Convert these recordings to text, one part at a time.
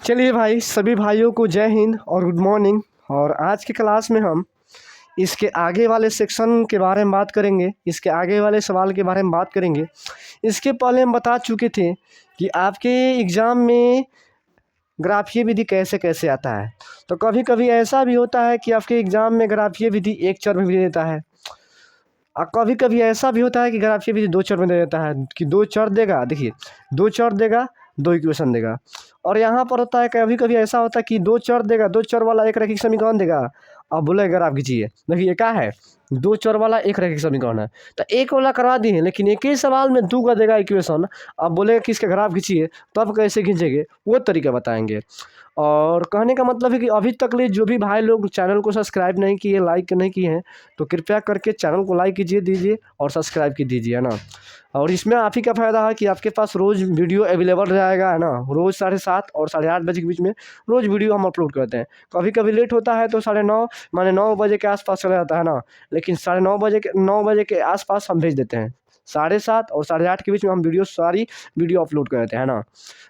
चलिए भाई, सभी भाइयों को जय हिंद और गुड मॉर्निंग। और आज की क्लास में हम इसके आगे वाले सेक्शन के बारे में बात करेंगे, इसके आगे वाले सवाल के बारे में बात करेंगे। इसके पहले हम बता चुके थे कि आपके एग्ज़ाम में ग्राफीय विधि कैसे कैसे आता है। तो कभी कभी ऐसा भी होता है कि आपके एग्ज़ाम में ग्राफीय विधि एक चर में भी दे देता है, और कभी कभी ऐसा भी होता है कि ग्राफीय विधि दो चर में दे देता है कि दो चर देगा। देखिए, दो चर देगा, दो इक्वेशन देगा। और यहाँ पर होता है कभी कभी ऐसा होता है कि दो चर देगा, दो चर वाला एक रैखिक समीकरण देगा। अब बोले अगर आप खींचिए, देखिए ये क्या है, दो चर वाला एक रैखिक समीकरण है। तो एक वाला करवा दिए, लेकिन एक ही सवाल में दो का देगा इक्वेशन। अब बोले कि इसका ग्राफ खींचिए, तो आप कैसे खींचेंगे वो तरीका बताएंगे। और कहने का मतलब है कि अभी तक ले जो भी भाई लोग चैनल को सब्सक्राइब नहीं किए, लाइक नहीं किए हैं, तो कृपया करके चैनल को लाइक कीजिए, दीजिए और सब्सक्राइब की दीजिए, है ना। और इसमें आप ही का फ़ायदा है कि आपके पास रोज़ वीडियो अवेलेबल रहेगा, है ना। रोज़ 7:30 और 8:30 बजे के बीच में रोज़ वीडियो हम अपलोड करते हैं। कभी कभी लेट होता है तो 9:30 माने 9 बजे के आसपास चला जाता है ना, लेकिन 9 बजे के आसपास हम भेज देते हैं। 7:30 और 8:30 के बीच में हम सारी वीडियो अपलोड कर देते हैं, ना।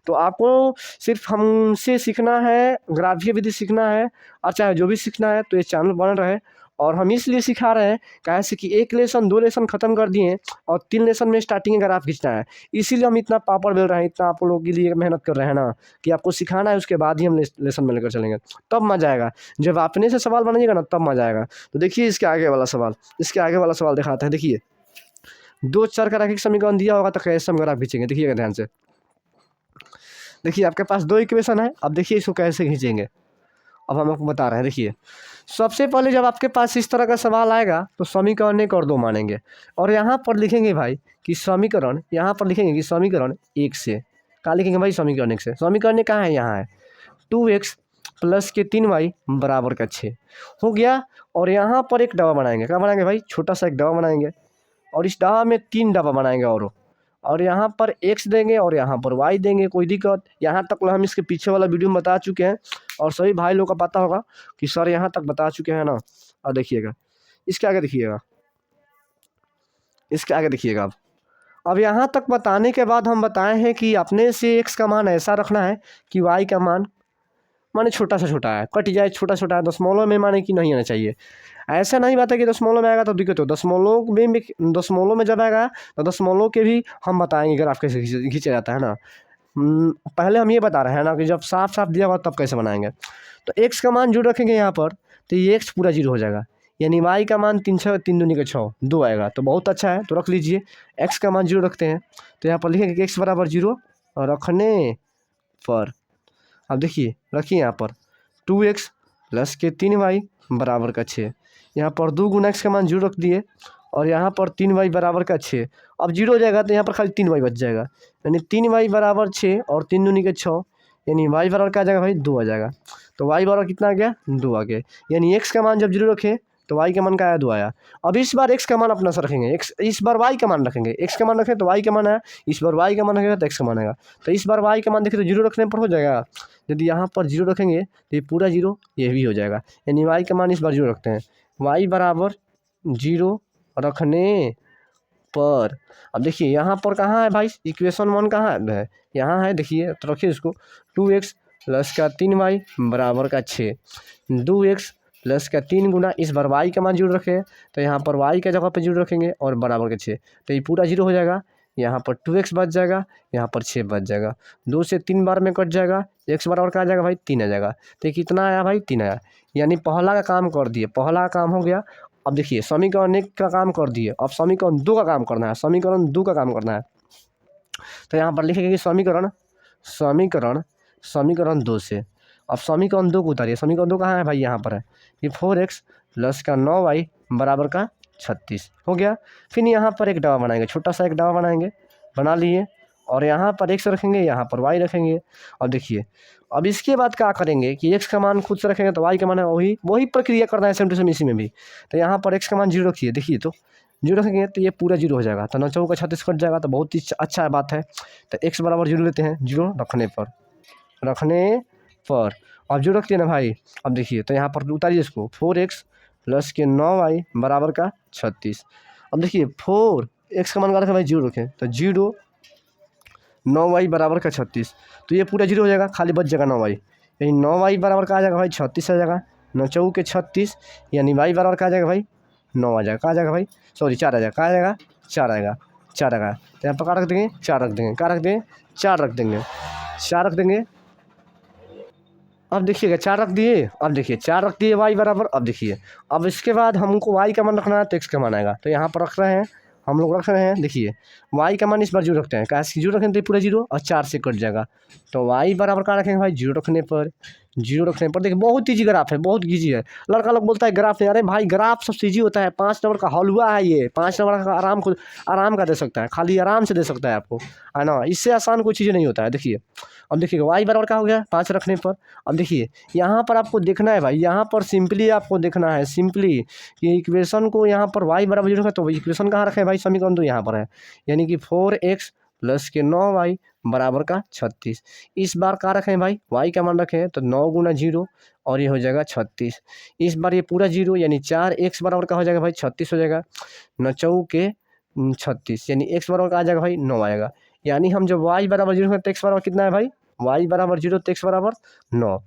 तो आपको सिर्फ हमसे सीखना है, ग्राफीय विधि सीखना है, और चाहे जो भी सीखना है तो ये चैनल बन रहे। और हम इसलिए सिखा रहे हैं कैसे कि एक लेसन दो लेसन ख़त्म कर दिए और 3 लेसन में स्टार्टिंग में ग्राफ खींचना है। इसीलिए हम इतना पापड़ बेल रहे हैं, इतना आप लोगों के लिए मेहनत कर रहे हैं ना, कि आपको सिखाना है, उसके बाद ही हम लेसन में लेकर चलेंगे, तब मज़ा आएगा। जब अपने से सवाल बनाइएगा ना, तब मज़ा आएगा। तो देखिए इसके आगे वाला सवाल, दिखाते हैं। देखिए, दो चर का रैखिक समीकरण दिया होगा तो कैसे हम ग्राफ खींचेंगे, देखिएगा ध्यान से। देखिए आपके पास दो इक्वेशन है, अब देखिए इसको कैसे खींचेंगे, अब हम आपको बता रहे हैं। देखिए, सबसे पहले जब आपके पास इस तरह का सवाल आएगा तो समीकरण एक और दो मानेंगे, और यहाँ पर लिखेंगे भाई कि समीकरण, यहाँ पर लिखेंगे कि समीकरण एक से, क्या लिखेंगे भाई, समीकरण एक से। समीकरण एक कहाँ है, यहाँ है, 2x + 3y = 6 हो गया। और यहाँ पर एक डबा बनाएंगे, क्या बनाएंगे भाई, छोटा सा एक डबा बनाएंगे, और इस डबा में 3 डबा बनाएंगे और यहाँ पर x देंगे और यहाँ पर y देंगे। कोई दिक्कत, यहाँ तक हम इसके पीछे वाला वीडियो में बता चुके हैं, और सभी भाई लोग का पता होगा कि सर यहाँ तक बता चुके हैं ना। और देखिएगा इसके आगे, देखिएगा अब यहाँ तक बताने के बाद हम बताए हैं कि अपने से x का मान ऐसा रखना है कि y का मान माने छोटा सा छोटा है, कट जाए, छोटा छोटा है, दशमलव में माने कि नहीं आना चाहिए। ऐसा नहीं बात है कि दशमलव में आएगा तो दिक्कत हो, दशमलव में जब आएगा तो दशमलव के भी हम बताएंगे ग्राफ कैसे खींचा जाता है ना। पहले हम ये बता रहे हैं ना कि जब साफ साफ दिया हुआ तब कैसे बनाएंगे। तो एक्स का मान जो रखेंगे यहाँ पर, तो ये एक्स पूरा 0 हो जाएगा, यानी वाई का मान 3 6 3 दूनी के 6 2 आएगा, तो बहुत अच्छा है, तो रख लीजिए। एक्स का मान 0 रखते हैं, तो यहाँ पर लिखेंगे कि एक्स बराबर 0 रखने पर। अब देखिए, रखिए यहाँ पर 2x + 3y = 6। यहाँ पर 2 गुना x का मान 0 रख दिए, और यहाँ पर 3y = 6। अब 0 हो जाएगा तो यहाँ पर खाली 3y बच जाएगा, यानी 3y = 6 और 3 दूनी के 6, यानी y बराबर क्या आ जाएगा भाई, 2 आ जाएगा। तो y बराबर कितना आ गया, 2 आ गया। यानी x का मान जब 0 रखें तो y का मान क्या आया, 2 आया। अब इस बार x का मान अपना सा रखेंगे, इस बार y का मान रखेंगे, x का मान रखें तो y का मान आया, इस बार y का मान रखेगा तो x का मान आएगा। तो इस बार y का मान देखें तो 0 रखने पर हो जाएगा, यदि यहाँ पर 0 रखेंगे तो ये पूरा 0 ये भी हो जाएगा, यानी y का मान इस बार 0 रखते हैं, y बराबर 0 रखने पर। अब देखिए यहाँ पर कहाँ है भाई, इक्वेशन 1 कहाँ है, यहाँ है, देखिए तो रखिए इसको, 2x + 3y = 6, 2x + 3 गुना, इस बार y का मान 0 रखें तो यहाँ पर y का जगह पर 0 रखेंगे और बराबर के 6, तो ये पूरा 0 हो जाएगा। यहाँ पर 2x बच जाएगा, यहाँ पर 6 बच जाएगा, 2 से 3 बार में कट जाएगा, x बराबर क्या आ जाएगा भाई, 3 आ जाएगा। तो कितना आया भाई, 3 आया, यानी पहला का काम कर दिए, पहला का काम हो गया। अब देखिए समीकरण 1 का काम कर दिए, अब समीकरण 2 का काम करना है, तो यहाँ पर लिखेंगे कि समीकरण 2 से। अब समीकरण 2 को उतारिए, समीकरण 2 कहाँ है भाई, यहाँ पर है, ये 4x + 9y = 36 हो गया। फिर यहाँ पर एक डबा बनाएंगे, छोटा सा एक डबा बनाएंगे, बना लिए, और यहाँ पर x रखेंगे, यहाँ पर y रखेंगे। अब देखिए, अब इसके बाद क्या करेंगे कि x का मान खुद से रखेंगे तो y का मान है, वही प्रक्रिया करना है सेम टू सेम इसी में भी। तो यहाँ पर x का मान 0 रखिए, देखिए तो 0 रखेंगे तो ये पूरा 0 हो जाएगा, तो 9 चौका 36 कट जाएगा, तो बहुत ही अच्छा बात है। तो x बराबर 0 लेते हैं, 0 रखने पर। अब 0 रखते हैं ना भाई। अब देखिए तो यहाँ पर उतारिए इसको, 4x + 9y = 36। अब देखिए 4x का मान का रखें भाई 0 रखें, तो 0 9y बराबर का 36, तो ये पूरा जीरो हो जाएगा, खाली बच जाएगा 9y, यानी 9y बराबर का आ जाएगा भाई 36 आ जाएगा, 9 चौके 36, यानी y बराबर का आ जाएगा भाई 9 आ जाएगा, कहाँ आ जाएगा भाई, सॉरी 4 आ जाएगा, कहाँ आ जाएगा 4 आएगा, 4 आएगा, तो यहाँ पर क्या रख देंगे 4 रख देंगे, क्या रख देंगे 4 रख देंगे, 4 रख देंगे। अब देखिएगा 4 रख दिए, अब देखिए 4 रख दिए y बराबर, अब देखिए अब इसके बाद हमको y का मान रखना है तो x का मान आएगा, तो यहाँ पर रख रहे हैं हम लोग, रख रहे हैं देखिए y का मान इस बार जीरो रखते हैं, कैसे जीरो रखेंगे तो पूरा जीरो और 4 से कट जाएगा, तो y बराबर क्या रखेंगे भाई जीरो रखने पर, जीरो रखने पर देखिए बहुत ईजी ग्राफ है, बहुत ईजी है। लड़का लोग बोलता है ग्राफ नहीं, अरे भाई ग्राफ सबसे ईजी होता है, 5 नंबर का हलवा है ये, 5 नंबर का आराम का दे सकता है, खाली आराम से दे सकता है आपको, है ना, इससे आसान कोई चीज़ नहीं होता है। देखिए अब देखिएगा y बराबर क्या हो गया 5 रखने पर, अब देखिए यहाँ पर आपको देखना है भाई, यहाँ पर सिंपली आपको देखना है सिंपली कि इक्वेशन को यहाँ पर y बराबर जीरो है, तो इक्वेशन कहाँ रखे भाई, समीकरण तो यहाँ पर है, यानी कि 4x प्लस के 9y बराबर का 36, इस बार क्या रखें भाई y का मान रखें तो 9 गुना जीरो और ये हो जाएगा 36, इस बार ये पूरा जीरो यानी 4x बराबर का हो जाएगा भाई 36 हो जाएगा, 9 चौके 36, यानी x बराबर का आ जाएगा भाई 9 आएगा, यानी हम जब y बराबर जीरो है तो x बराबर कितना है भाई, y बराबर जीरो तो x बराबर 9।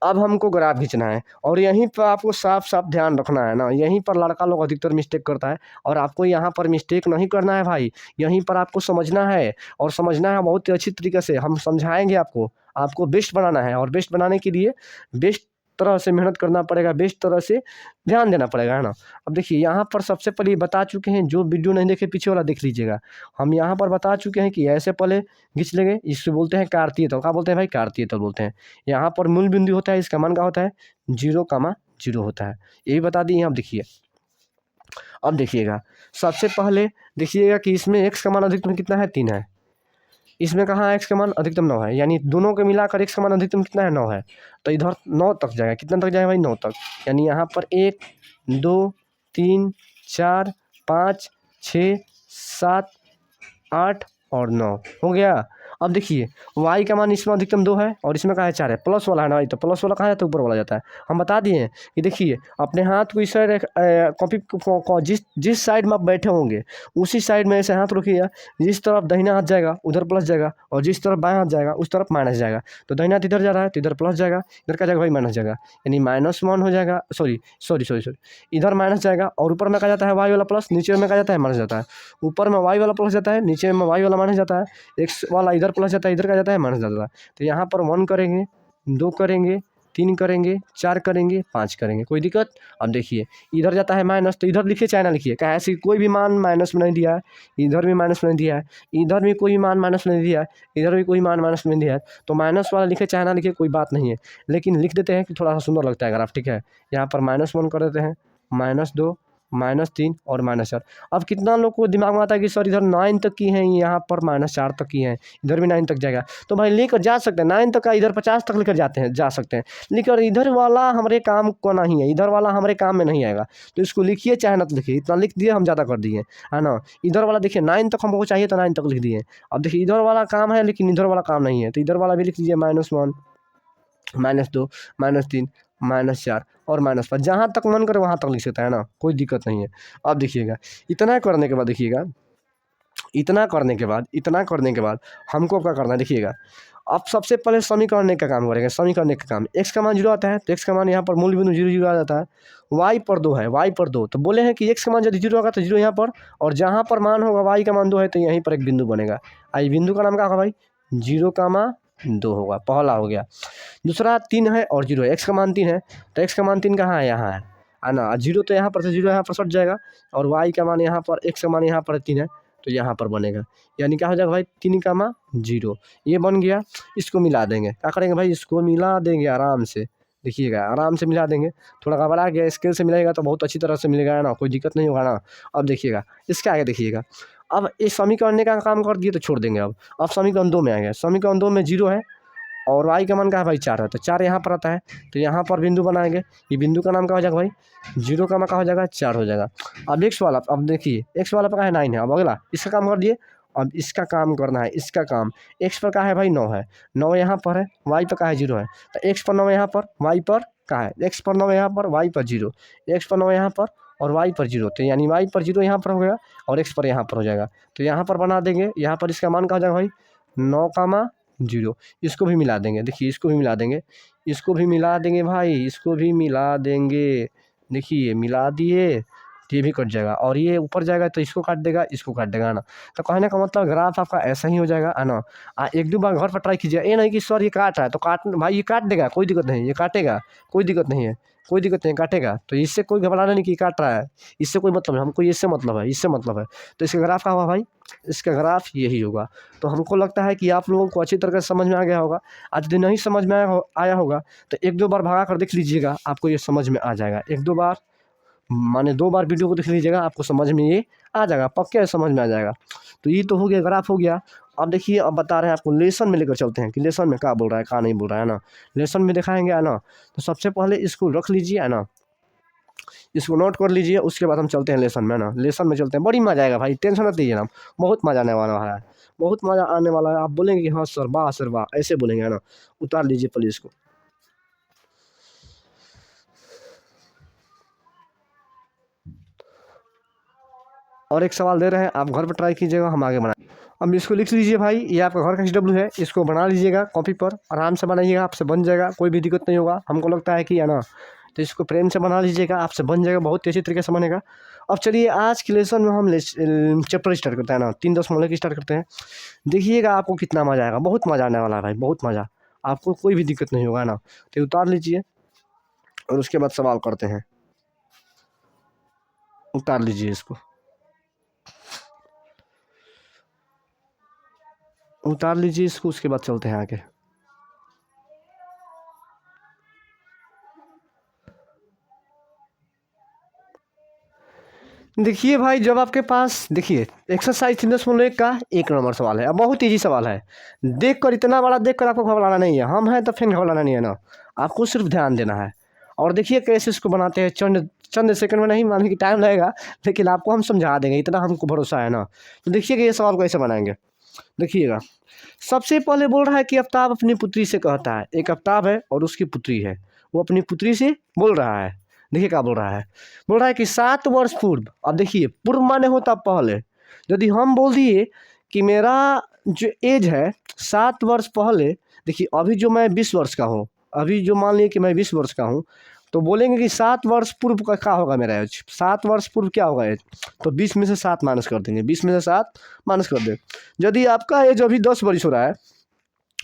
अब हमको ग्राफ खींचना है और यहीं पर आपको साफ साफ ध्यान रखना है ना, यहीं पर लड़का लोग अधिकतर मिस्टेक करता है और आपको यहाँ पर मिस्टेक नहीं करना है भाई, यहीं पर आपको समझना है और समझना है बहुत ही अच्छी तरीके से, हम समझाएंगे आपको, आपको बेस्ट बनाना है और बेस्ट बनाने के लिए बेस्ट तरह से मेहनत करना पड़ेगा, बेस्ट तरह से ध्यान देना पड़ेगा, है ना। अब देखिए यहाँ पर सबसे पहले बता चुके हैं, जो वीडियो नहीं देखे पीछे वाला देख लीजिएगा, हम यहाँ पर बता चुके हैं कि ऐसे पहले खींच लेंगे, इससे बोलते हैं कार्तीय तल, क्या बोलते हैं भाई कार्तीय तल बोलते हैं। यहाँ पर मूल बिंदु होता है, इसका मान क्या होता है 0,0 होता है, यही बता दिए। अब देखिए अब देखिएगा सबसे पहले देखिएगा कि इसमें x का मान अधिकतम कितना है 3 है, इसमें कहाँ x का मान अधिकतम 9 है, यानी दोनों के मिलाकर x का मान अधिकतम कितना है 9 है, तो इधर 9 तक जाएगा, कितना तक जाएगा भाई 9 तक, यानी यहाँ पर 1 2 3 4 5 6 7 8 और 9 हो गया। अब देखिए y का मान इसमें अधिकतम 2 है और इसमें कहाँ है 4 है, प्लस वाला है ना भाई, तो प्लस वाला कहाँ जाता है ऊपर वाला जाता है। हम बता दिए हैं कि देखिए अपने हाथ को इस साइड कॉपी जिस साइड में आप बैठे होंगे उसी साइड में ऐसे हाथ रखिए, जिस तरफ दाहिना हाथ जाएगा उधर प्लस जाएगा और जिस तरफ बायां हाथ जाएगा उस तरफ माइनस जाएगा, तो दाहिना हाथ इधर जा रहा है तो इधर प्लस जाएगा, इधर का जाएगा भाई माइनस जाएगा, यानी -1 हो जाएगा, सॉरी इधर माइनस जाएगा और ऊपर में कहा जाता है y वाला प्लस, नीचे में कहा जाता है माइनस जाता है, ऊपर में y वाला प्लस जाता है, नीचे में y वाला माइनस जाता है, x वाला इधर प्लस जाता है, इधर का जाता है माइनस जाता है, तो यहाँ पर 1 करेंगे 2 करेंगे 3 करेंगे 4 करेंगे 5 करेंगे, कोई दिक्कत। अब देखिए इधर जाता है माइनस, तो इधर लिखिए चाहे ना लिखिए, क्या ऐसी कोई भी मान माइनस में नहीं दिया है, इधर भी माइनस में नहीं दिया है, इधर भी कोई मान माइनस में नहीं दिया है, इधर भी कोई मान माइनस में नहीं दिया है, तो माइनस वाला लिखे चाहे ना लिखे कोई बात नहीं है, लेकिन लिख देते हैं कि थोड़ा सा सुंदर लगता है ग्राफ, ठीक है। यहाँ पर -1 कर देते हैं, -2 -3 और -4। अब कितना लोग को दिमाग में आता है कि सर इधर 9 तक की है, यहाँ पर -4 तक की है, इधर भी 9 तक जाएगा, तो भाई लेकर जा सकते हैं 9 तक का, इधर 50 तक लेकर जाते हैं जा सकते हैं, लेकर इधर वाला हमारे काम को नहीं है, इधर वाला हमारे काम में नहीं आएगा, तो इसको लिखिए चाहे ना तो लिखिए, इतना लिख दिए हम ज़्यादा कर दिए, है ना। इधर वाला देखिए 9 तक हमको चाहिए तो 9 तक लिख दिए। अब देखिए इधर वाला काम है लेकिन इधर वाला काम नहीं है, तो इधर वाला भी लिख दीजिए -1 -2 -3 -4 और -5, जहाँ तक मन करे वहाँ तक लिख सकता है ना, कोई दिक्कत नहीं है। अब देखिएगा इतना करने के बाद देखिएगा इतना करने के बाद हमको क्या करना है देखिएगा, अब सबसे पहले समीकरण का काम करेंगे, समीकरण का काम, x का मान 0 आता है तो x का मान यहाँ पर मूल बिंदु 0 0 आ जाता है, y पर 2 है, y पर 2, तो बोले हैं कि x का मान यदि 0 होगा तो 0 यहाँ पर, और जहाँ पर मान होगा y का मान 2 है तो यहीं पर एक बिंदु बनेगा, आई बिंदु का नाम क्या होगा भाई 0,2 होगा, पहला हो गया। दूसरा 3 है और 0 है, x का मान 3 है तो x का मान 3 कहाँ है, यहाँ है ना, 0 तो यहाँ पर से 0 यहाँ पर सट जाएगा और y का मान यहाँ पर, x का मान यहाँ पर 3 है तो यहाँ पर बनेगा, यानी क्या हो जाएगा भाई 3,0, ये बन गया। इसको मिला देंगे, क्या करेंगे भाई इसको मिला देंगे आराम से, देखिएगा आराम से मिला देंगे, थोड़ा घबरा गया स्केल से मिलाएगा तो बहुत अच्छी तरह से मिलेगा ना, कोई दिक्कत नहीं होगा ना। अब देखिएगा इसके आगे देखिएगा, अब इस समीकरण का काम कर दिए तो छोड़ देंगे। अब समीकरण 2 में आएंगे, समीकरण 2 में 0 है और y का मान क्या है भाई 4 है, तो 4 यहाँ पर आता है तो यहाँ पर बिंदु बनाएंगे, ये बिंदु का नाम क्या हो जाएगा भाई 0 का मान क्या हो जाएगा 4 हो जाएगा। अब x वाला, अब देखिए x वाला पर क्या है 9 है, अब अगला इसका काम कर दिए, अब इसका काम करना है, इसका काम x पर क्या है भाई 9 है, 9 यहाँ पर है, y पर क्या है 0 है, तो x पर 9 यहाँ पर, y पर क्या है, x पर 9 यहाँ पर, y पर 0, x पर 9 यहाँ पर, और y पर 0, तो यानी y पर 0 यहाँ पर हो गया और x पर यहाँ पर हो जाएगा। तो यहाँ पर बना देंगे, यहाँ पर इसका मान क्या हो जाएगा भाई 9,0। इसको भी मिला देंगे, देखिए इसको भी मिला देंगे, इसको भी मिला देंगे भाई, इसको भी मिला देंगे। देखिए मिला दिए, तो ये भी कट जाएगा और ये ऊपर जाएगा तो इसको काट देगा, इसको काट देगा, है ना। तो कहने का मतलब ग्राफ आपका ऐसा ही हो जाएगा, है ना। एक दो बार घर पर ट्राई कीजिए, ये नहीं कि सर ये काट रहा है तो काट, भाई ये काट देगा, कोई दिक्कत नहीं, ये काटेगा, कोई दिक्कत नहीं है, कोई दिक्कत नहीं, काटेगा। तो इससे कोई घबराना नहीं कि काट रहा है, इससे कोई मतलब नहीं, हमको इससे मतलब है, इससे मतलब है। तो इसका ग्राफ क्या हुआ भाई, इसका ग्राफ यही होगा। तो हमको लगता है कि आप लोगों को अच्छी तरह से समझ में आ गया होगा। आज यदि नहीं समझ में आया होगा तो एक दो बार भगा कर देख लीजिएगा, आपको ये समझ में आ जाएगा। एक दो बार माने 2 बार वीडियो को देख लीजिएगा, आपको समझ में ये आ जाएगा, पक्के समझ में आ जाएगा। तो ये तो हो गया, ग्राफ हो गया। अब देखिए, अब बता रहे हैं आपको, लेसन में लेकर चलते हैं कि लेसन में क्या बोल रहा है, क्या नहीं बोल रहा है ना। लेसन में दिखाएंगे, है ना। तो सबसे पहले इसको रख लीजिए, है ना, इसको नोट कर लीजिए, उसके बाद हम चलते हैं लेसन में, है ना। लेसन में चलते हैं, बड़ी मजा आएगा भाई, टेंशन मत लीजिए ना, बहुत मजा आने वाला है, बहुत मजा आने वाला है। आप बोलेंगे कि हाँ सर वाह, ऐसे बोलेंगे, है ना। उतार लीजिए पहले इसको। और एक सवाल दे रहे हैं, आप घर पर ट्राई कीजिएगा, हम आगे बढ़ाएं। अब इसको लिख लीजिए भाई, ये आपका घर का SW है, इसको बना लीजिएगा कॉपी पर, आराम से बनाइएगा, आपसे बन जाएगा, कोई भी दिक्कत नहीं होगा, हमको लगता है कि, है ना। तो इसको प्रेम से बना लीजिएगा, आपसे बन जाएगा, बहुत अच्छी तरीके से बनेगा। अब चलिए आज के लेसन में हम चैप्टर स्टार्ट करते हैं ना, 3.10 की स्टार्ट करते हैं। देखिएगा आपको कितना मज़ा आएगा, बहुत मज़ा आने वाला है भाई, बहुत मज़ा, आपको कोई भी दिक्कत नहीं होगा, है ना। तो उतार लीजिए और उसके बाद सवाल करते हैं। उतार लीजिए इसको, उतार लीजिए इसको, उसके बाद चलते हैं आगे। देखिए भाई, जब आपके पास, देखिए एक्सरसाइज 3.1 का 1 नंबर सवाल है। अब बहुत ईजी सवाल है, देखकर इतना बड़ा देखकर आपको घबराना नहीं है, हम हैं तो फिर घबराना नहीं है ना, आपको सिर्फ ध्यान देना है। और देखिए कैसे इसको बनाते हैं, चंद चंद सेकंड में नहीं, मानने की टाइम लगेगा, लेकिन आपको हम समझा देंगे, इतना हमको भरोसा है ना। तो देखिएगा ये सवाल कैसे बनाएंगे, देखिएगा। सबसे पहले बोल रहा है कि आफ्ताब अपनी पुत्री से कहता है, एक आफ्ताब है और उसकी पुत्री है, वो अपनी पुत्री से बोल रहा है। देखिए क्या बोल रहा है, बोल रहा है कि 7 वर्ष पूर्व। अब देखिए, पूर्व माने होता पहले, यदि हम बोल दिए कि मेरा जो एज है 7 वर्ष पहले, देखिए अभी जो मैं 20 वर्ष का हूँ, अभी जो मान लिए कि मैं 20 वर्ष का हूँ, तो बोलेंगे कि 7 वर्ष पूर्व का क्या होगा मेरा एज, 7 वर्ष पूर्व क्या होगा एज, तो 20 में से 7 माइनस कर देंगे, 20 में से 7 माइनस कर दें। यदि आपका एज अभी 10 वर्ष हो रहा है,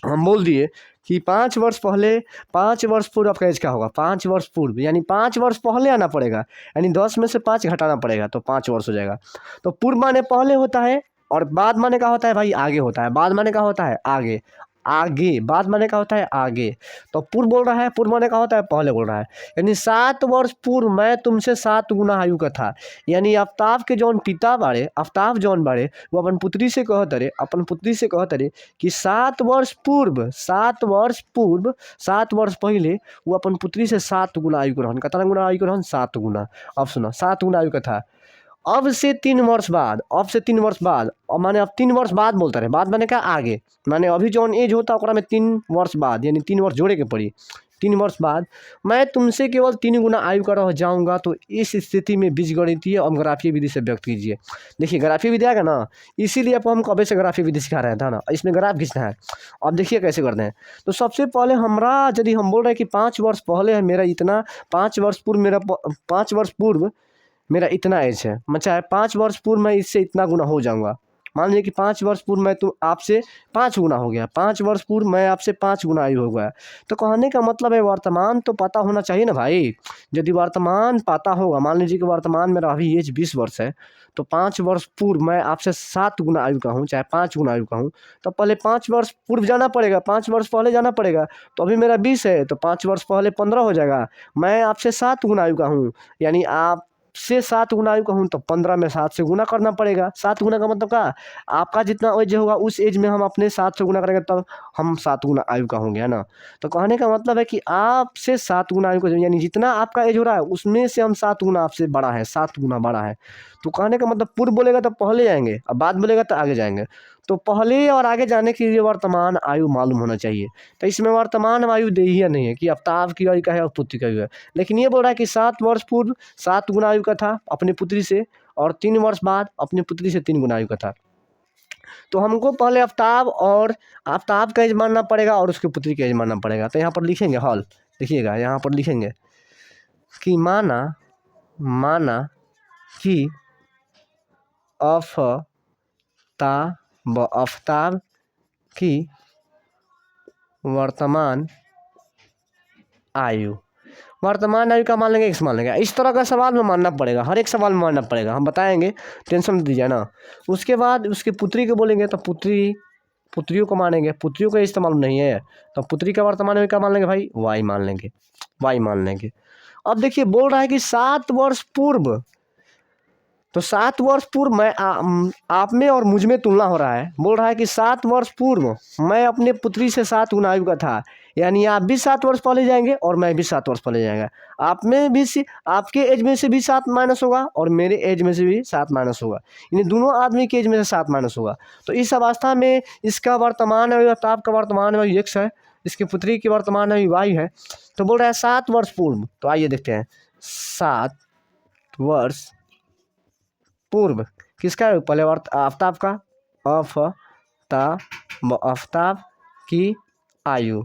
हम बोल दिए कि 5 वर्ष पहले, 5 वर्ष पूर्व आपका एज क्या होगा, 5 वर्ष पूर्व, यानी 5 वर्ष पहले आना पड़ेगा, यानी 10 में से 5 घटाना पड़ेगा, तो 5 वर्ष हो जाएगा। तो पूर्व माने पहले होता है और बाद माने का होता है भाई आगे होता है, बाद माने का होता है आगे, आगे, बाद माने का होता है आगे। तो पूर्व बोल रहा है, पूर्व माने का होता है पहले बोल रहा है, यानी 7 वर्ष पूर्व मैं तुमसे 7 गुना आयु का था। यानी आफ्ताब के जौन पिता बाड़े, आफ्ताब जौन बाड़े, वो अपन पुत्री से कहत रे, अपन पुत्री से कहत रे कि 7 वर्ष पूर्व, 7 वर्ष पूर्व, 7 वर्ष पहले वो अपन पुत्री से 7 गुना आयु का रहन, कितना गुना आयु का रहन, 7 गुना। अब सुना, 7 गुना आयु का था। अब से 3 वर्ष बाद, अब से 3 वर्ष बाद, और माने अब 3 वर्ष बाद बोलता रहे, बाद माने क्या आगे, माने अभी जौन एज होता ओकरा में 3 वर्ष बाद, यानी 3 वर्ष जोड़े के पड़ी, 3 वर्ष बाद मैं तुमसे केवल 3 गुना आयु का रह जाऊंगा। तो इस स्थिति में बीजगणितीय और ग्राफीय विधि से व्यक्त कीजिए। देखिए ग्राफीय विधि आएगा ना, इसीलिए आपको हम कबे से ग्राफीय विधि सिखा रहे थे ना, इसमें ग्राफ खींचना है। अब देखिए कैसे करते हैं। तो सबसे पहले हमरा, यदि हम बोल रहे हैं कि 5 वर्ष पहले है मेरा इतना, 5 वर्ष पूर्व मेरा 5 वर्ष पूर्व मेरा इतना एज है, मैं चाहे 5 वर्ष पूर्व मैं इससे इतना गुना हो जाऊंगा। मान लीजिए कि 5 वर्ष पूर्व मैं तो आपसे 5 गुना हो गया, 5 वर्ष पूर्व मैं आपसे 5 गुना आयु हो गया। तो कहने का मतलब है वर्तमान तो पता होना चाहिए ना भाई। यदि वर्तमान पता होगा, मान लीजिए कि वर्तमान मेरा अभी एज 20 वर्ष है, तो 5 वर्ष पूर्व मैं आपसे 7 गुना आयु का हूँ, चाहे 5 गुना आयु का हूँ, तो पहले 5 वर्ष पूर्व जाना पड़ेगा, 5 वर्ष पहले जाना पड़ेगा। तो अभी मेरा 20 है, तो 5 वर्ष पहले 15 हो जाएगा। मैं आपसे 7 गुना आयु का हूँ, यानी आप से 7 गुना आयु का हूँ, तो 15 में 7 से गुना करना पड़ेगा। 7 गुना का मतलब क्या, आपका जितना एज होगा उस एज में हम अपने 7 से गुना करेंगे, तब हम 7 गुना आयु का होंगे, है ना। तो कहने का मतलब है कि आपसे 7 गुना आयु का, यानी जितना आपका एज हो रहा है उसमें से हम 7 गुना आपसे बड़ा है, 7 गुना बड़ा है। तो कहने का मतलब पूर्व बोलेगा तो पहले जाएंगे, अब बाद बोलेगा तो आगे जाएंगे। तो पहले और आगे जाने के लिए वर्तमान आयु मालूम होना चाहिए। तो इसमें वर्तमान आयु दे ही नहीं है कि आफ्ताब की आयु का है और पुत्री का आयु है, लेकिन ये बोल रहा है कि 7 वर्ष पूर्व 7 गुना आयु का था अपनी पुत्री से, और 3 वर्ष बाद अपनी पुत्री से 3 गुना आयु का था। तो हमको पहले आफ्ताब का एज मानना पड़ेगा और उसकी पुत्री का एज मानना पड़ेगा। तो यहाँ पर लिखेंगे हॉल, देखिएगा यहाँ पर लिखेंगे कि माना कि आफ्ताब की वर्तमान आयु का मान लेंगे, x मान लेंगे। इस तरह का सवाल में मानना पड़ेगा, हर एक सवाल में मानना पड़ेगा, हम बताएंगे, टेंशन मत दीजिए ना। उसके बाद उसकी पुत्री को बोलेंगे तो पुत्रियों को मानेंगे, पुत्रियों का इस्तेमाल नहीं है तो पुत्री का वर्तमान में क्या मान लेंगे भाई, y मान लेंगे। अब देखिए बोल रहा है कि 7 वर्ष पूर्व, तो 7 वर्ष पूर्व मैं आप में और मुझ में तुलना हो रहा है। बोल रहा है कि 7 वर्ष पूर्व मैं अपने पुत्री से 7 गुना आयु का था, यानी आप भी 7 वर्ष पहले जाएंगे और मैं भी 7 वर्ष पहले जाएंगे। आप में भी आपके एज में से भी 7 माइनस होगा और मेरे एज में से भी 7 माइनस होगा, यानी दोनों आदमी के एज में से 7 माइनस होगा। तो इस अवस्था में इसका वर्तमान आयु आफ्ताब का वर्तमान आयु x है, इसकी पुत्री की वर्तमान आयु y है। तो बोल रहा है 7 वर्ष पूर्व, तो आइए देखते हैं 7 वर्ष पूर्व किसका पहले आफ्ताब का, आफ्ताब की आयु।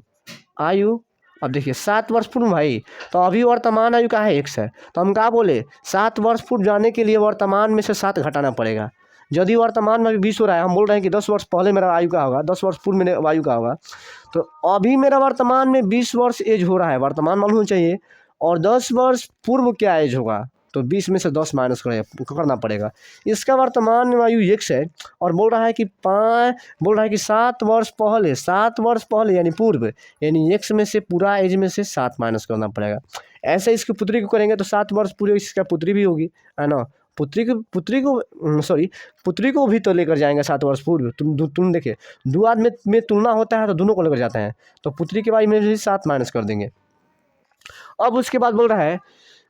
अब देखिए 7 वर्ष पूर्व भाई, तो अभी वर्तमान आयु का है x है, तो हम क्या बोले 7 वर्ष पूर्व जाने के लिए वर्तमान में से 7 घटाना पड़ेगा। यदि वर्तमान में अभी 20 हो रहा है, हम बोल रहे हैं कि 10 वर्ष पहले मेरा आयु का होगा, 10 वर्ष पूर्व मेरे आयु का होगा, तो अभी मेरा वर्तमान में 20 वर्ष एज हो रहा है, वर्तमान मालूम होना चाहिए, और 10 वर्ष पूर्व क्या एज होगा, तो 20 में से 10 माइनस करना पड़ेगा। इसका वर्तमान आयु x है, और बोल रहा है कि 7 वर्ष पहले यानी पूर्व, यानी x में से पूरा एज में से 7 माइनस करना पड़ेगा। ऐसे इसकी पुत्री को करेंगे तो 7 वर्ष पूर्व इसका पुत्री भी होगी, है ना। पुत्री को भी तो लेकर जाएंगे 7 वर्ष पूर्व। तुम देखिए, दो आदमी में तुलना होता है तो दोनों को लेकर जाते हैं, तो पुत्री के बाद में भी 7 माइनस कर देंगे। अब उसके बाद बोल रहा है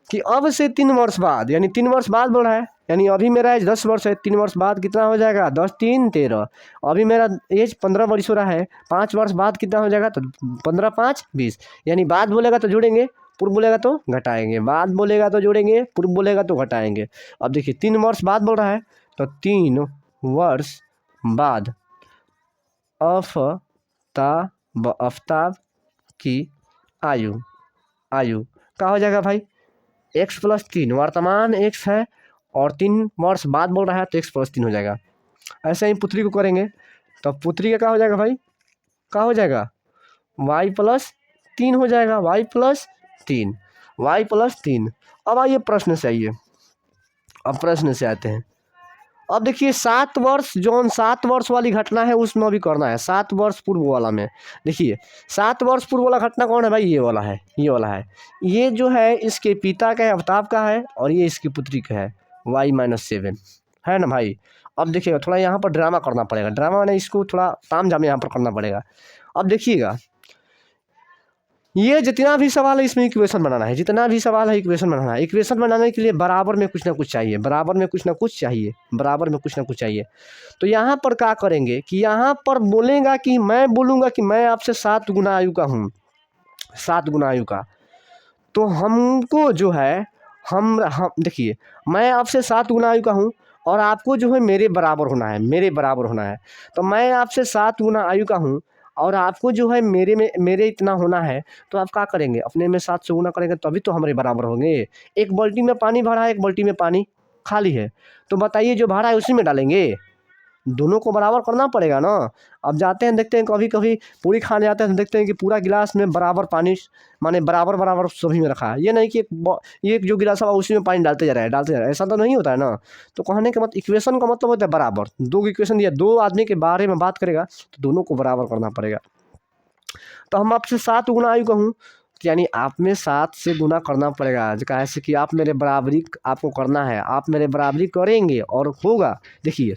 कि अब से 3 वर्ष बाद, यानी 3 वर्ष बाद बोल रहा है, यानी अभी मेरा एज 10 वर्ष है, 3 वर्ष बाद कितना हो जाएगा, 10 3 13, अभी मेरा एज 15 वर्ष हो रहा है, 5 वर्ष बाद कितना हो जाएगा, तो 15 5 20, यानी बाद बोलेगा तो जोड़ेंगे, पूर्व बोलेगा तो घटाएंगे, बाद बोलेगा तो जोड़ेंगे, पूर्व बोलेगा तो घटाएंगे। अब देखिए 3 वर्ष बाद बोल रहा है, तो 3 वर्ष बाद आफ्ताब की आयु क्या हो जाएगा भाई, x + 3, वर्तमान x है और 3 वर्ष बाद बोल रहा है तो x + 3 हो जाएगा। ऐसे ही पुत्री को करेंगे तो पुत्री का क्या हो जाएगा भाई, क्या हो जाएगा, y + 3 हो जाएगा, y + 3। अब आइए प्रश्न से आते हैं। अब देखिए 7 वर्ष वाली घटना है उसमें अभी करना है, 7 वर्ष पूर्व वाला में। देखिए 7 वर्ष पूर्व वाला घटना कौन है भाई, ये वाला है, ये जो है इसके पिता का है, आफ्ताब का है, और ये इसकी पुत्री का है, y - 7 है ना भाई। अब देखिएगा थोड़ा यहाँ पर ड्रामा करना पड़ेगा, ड्रामा मैंने इसको थोड़ा तामझाम यहाँ पर करना पड़ेगा। अब देखिएगा ये जितना भी सवाल है इसमें इक्वेशन बनाना है, इक्वेशन बनाने के लिए बराबर में कुछ ना कुछ चाहिए। तो यहाँ पर क्या करेंगे कि यहाँ पर बोलेगा कि मैं बोलूँगा कि मैं आपसे 7 गुना आयु का हूँ, 7 गुना आयु का, तो हमको जो है हम देखिए मैं आपसे 7 गुना आयु का हूँ और आपको जो है मेरे बराबर होना है, तो मैं आपसे 7 गुना आयु का हूँ और आपको जो है मेरे इतना होना है, तो आप क्या करेंगे, अपने में 7 से गुना करेंगे तभी तो हमारे बराबर होंगे। एक बाल्टी में पानी भरा है, एक बाल्टी में पानी खाली है, तो बताइए जो भरा है उसी में डालेंगे, दोनों को बराबर करना पड़ेगा ना। अब जाते हैं देखते हैं, कभी पूरी खाने जाते हैं तो देखते हैं कि पूरा गिलास में बराबर पानी, माने बराबर सभी में रखा है, ये नहीं कि एक जो गिलास है उसी में पानी डालते जा रहा है, ऐसा तो नहीं होता है ना। तो कहने का मतलब इक्वेशन का मतलब होता है बराबर, 2 इक्वेशन दिया, 2 आदमी के बारे में बात करेगा तो दोनों को बराबर करना पड़ेगा। तो हम आपसे 7 गुना आयु का हूँ, यानी आप में 7 से गुना करना पड़ेगा, कैसे कि आप मेरे बराबरी आपको करना है, आप मेरे बराबरी करेंगे और होगा। देखिए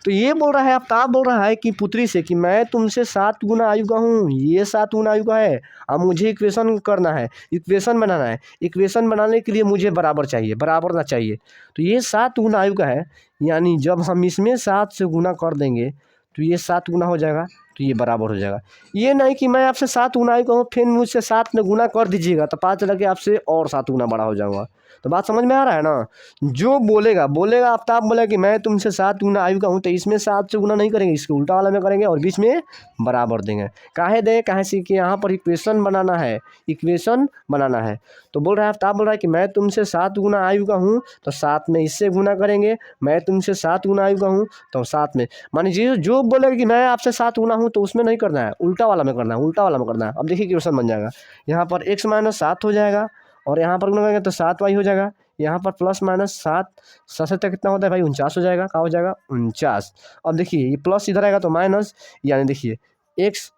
तो ये बोल रहा है, आफ्ताब बोल रहा है कि पुत्री से कि मैं तुमसे 7 गुना आयु का हूँ, ये 7 गुना आयु का है, अब मुझे इक्वेशन करना है, इक्वेशन बनाना है, इक्वेशन बनाने के लिए मुझे बराबर ना चाहिए। तो ये 7 गुना आयु का है, यानी जब हम इसमें 7 से गुना कर देंगे तो ये 7 गुना हो जाएगा, तो ये बराबर हो जाएगा। ये नहीं कि मैं आपसे 7 गुना ही कहूँ फिर मुझसे 7 में गुना कर दीजिएगा तो पता चला कि आपसे और 7 गुना बड़ा हो जाऊँगा। तो बात समझ में आ रहा है ना। जो बोलेगा आफ्ताब बोला कि मैं तुमसे 7 गुना आयु का हूँ, तो इसमें 7 से गुना नहीं करेंगे, इसके उल्टा वाला में करेंगे और बीच में बराबर देंगे। काहे से कि यहाँ पर इक्वेशन बनाना है, इक्वेशन बनाना है। तो बोल रहा है आफ्ताब बोल रहा है कि मैं तुमसे 7 गुना आयु का हूँ, तो 7 में इससे गुना करेंगे। मैं तुमसे 7 गुना आयु का हूँ, तो 7 में मान लीजिए जो बोलेगा कि मैं आपसे 7 गुना हूँ, तो उसमें नहीं करना है, उल्टा वाला में करना है, उल्टा वाला में करना है। अब देखिए क्वेश्चन बन जाएगा, यहाँ पर x माइनस 7 हो जाएगा और यहाँ पर गुना करेंगे तो 7y हो जाएगा। यहाँ पर प्लस माइनस 7 7 तक कितना होता है भाई, 49 हो जाएगा। क्या हो जाएगा, 49। अब देखिए ये प्लस इधर आएगा तो माइनस, यानी देखिए x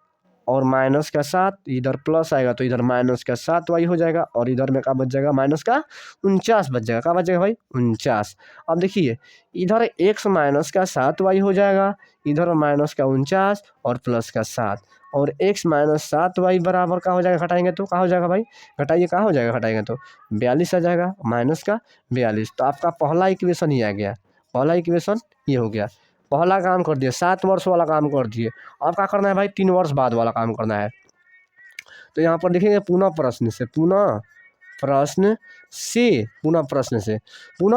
और माइनस का 7, इधर प्लस आएगा तो इधर माइनस का 7y हो जाएगा और इधर में क्या बच जाएगा, माइनस का 49 बच जाएगा। क्या बच जाएगा भाई, 49। अब देखिए इधर x माइनस का 7y हो जाएगा, इधर माइनस का 49 और प्लस का 7, और x माइनस 7y बराबर क्या हो जाएगा, घटाएंगे तो क्या हो जाएगा भाई, घटाइए क्या हो जाएगा, घटाएंगे तो 42 आ जाएगा, माइनस का 42। तो आपका पहला इक्वेशन ही आ गया, पहला इक्वेशन ये हो गया। पहला काम कर दिए, 7 वर्ष वाला काम कर दिए। अब क्या करना है भाई, 3 वर्ष बाद वाला काम करना है। तो यहाँ पर देखेंगे पुनः प्रश्न से, पुनः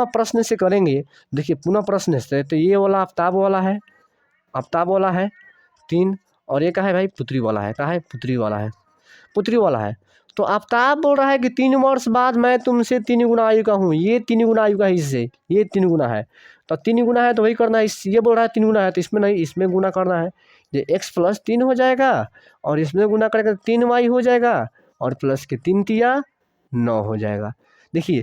प्रश्न से करेंगे। देखिए पुनः प्रश्न से तो ये वाला आफ्ताब वाला है 3, और ये क्या है भाई, पुत्री वाला है। क्या है, पुत्री वाला है। तो आफ्ताब बोल रहा है कि 3 वर्ष बाद मैं तुमसे 3 गुना आयु का हूँ। ये 3 गुना आयु का है, इससे ये 3 गुना है, तो 3 गुना है तो वही करना है। ये बोल रहा है 3 गुना है तो इसमें नहीं, इसमें गुना करना है। ये x प्लस 3 हो जाएगा और इसमें गुना करेगा 3y हो जाएगा और प्लस के 3 तिया 9 हो जाएगा। देखिए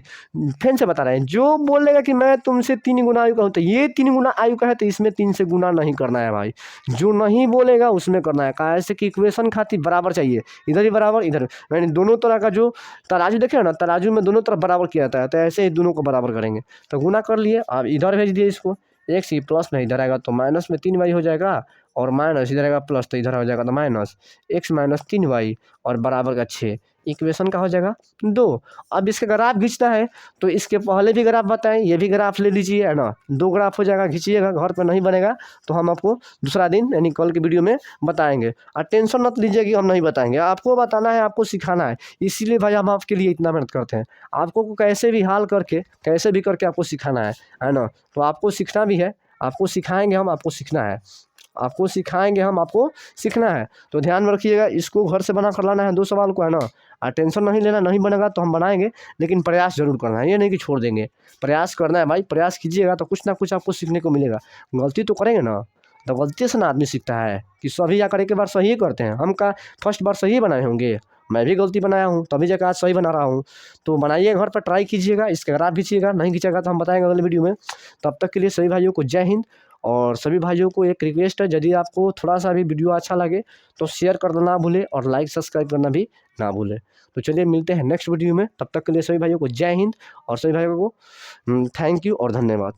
फिर से बता रहे हैं, जो बोलेगा कि मैं तुमसे 3 गुना आयु का हूँ, तो ये 3 गुना आयु का है तो इसमें 3 से गुना नहीं करना है भाई। जो नहीं बोलेगा उसमें करना है। कहा ऐसे कि इक्वेशन खातिर बराबर चाहिए, इधर ही बराबर इधर, यानी दोनों तरह का जो तराजू देखे ना, तराजू में दोनों तरफ बराबर किया जाता है, तो ऐसे ही दोनों को बराबर करेंगे। तो गुना कर लिए, अब इधर भेज दिए इसको, x ही प्लस में इधर आएगा तो माइनस में 3y हो जाएगा और माइनस इधर आएगा प्लस, तो इधर हो जाएगा तो माइनस x माइनस 3y और बराबर का 6। इक्वेशन का हो जाएगा 2। अब इसका ग्राफ खींचना है तो इसके पहले भी ग्राफ बताएं, ये भी ग्राफ ले लीजिए, है ना। 2 ग्राफ हो जाएगा, खींचिएगा। घर पर नहीं बनेगा तो हम आपको दूसरा दिन यानी कल के वीडियो में बताएंगे। और टेंशन मत लीजिए कि हम नहीं बताएंगे, आपको बताना है, आपको सिखाना है। इसीलिए भाई हम आपके लिए इतना मेहनत करते हैं, आपको कैसे भी हाल करके, कैसे भी करके आपको सिखाना है ना। तो आपको सीखना भी है, आपको सिखाएंगे हम, आपको सीखना है, आपको सिखाएंगे हम, आपको सीखना है। तो ध्यान में रखिएगा, इसको घर से बना कर लाना है 2 सवाल को, है ना। और टेंशन नहीं लेना, नहीं बनेगा तो हम बनाएंगे, लेकिन प्रयास जरूर करना है, ये नहीं कि छोड़ देंगे। प्रयास करना है भाई, प्रयास कीजिएगा तो कुछ ना कुछ आपको सीखने को मिलेगा। गलती तो करेंगे ना, तो गलती से ना आदमी सीखता है। कि सभी जाकर एक बार सही करते हैं, हम का फर्स्ट बार सही बनाए होंगे, मैं भी गलती बनाया हूँ तभी जाकर आज सही बना रहा हूँ। तो बनाइए, घर पर ट्राई कीजिएगा, इसका ग्राफ खींचिएगा, नहीं खींचेगा तो हम बताएंगे अगले वीडियो में। तब तक के लिए सभी भाइयों को जय हिंद। और सभी भाइयों को एक रिक्वेस्ट है, यदि आपको थोड़ा सा भी वीडियो अच्छा लगे तो शेयर करना ना भूले और लाइक सब्सक्राइब करना भी ना भूले। तो चलिए मिलते हैं नेक्स्ट वीडियो में, तब तक के लिए सभी भाइयों को जय हिंद और सभी भाइयों को थैंक यू और धन्यवाद।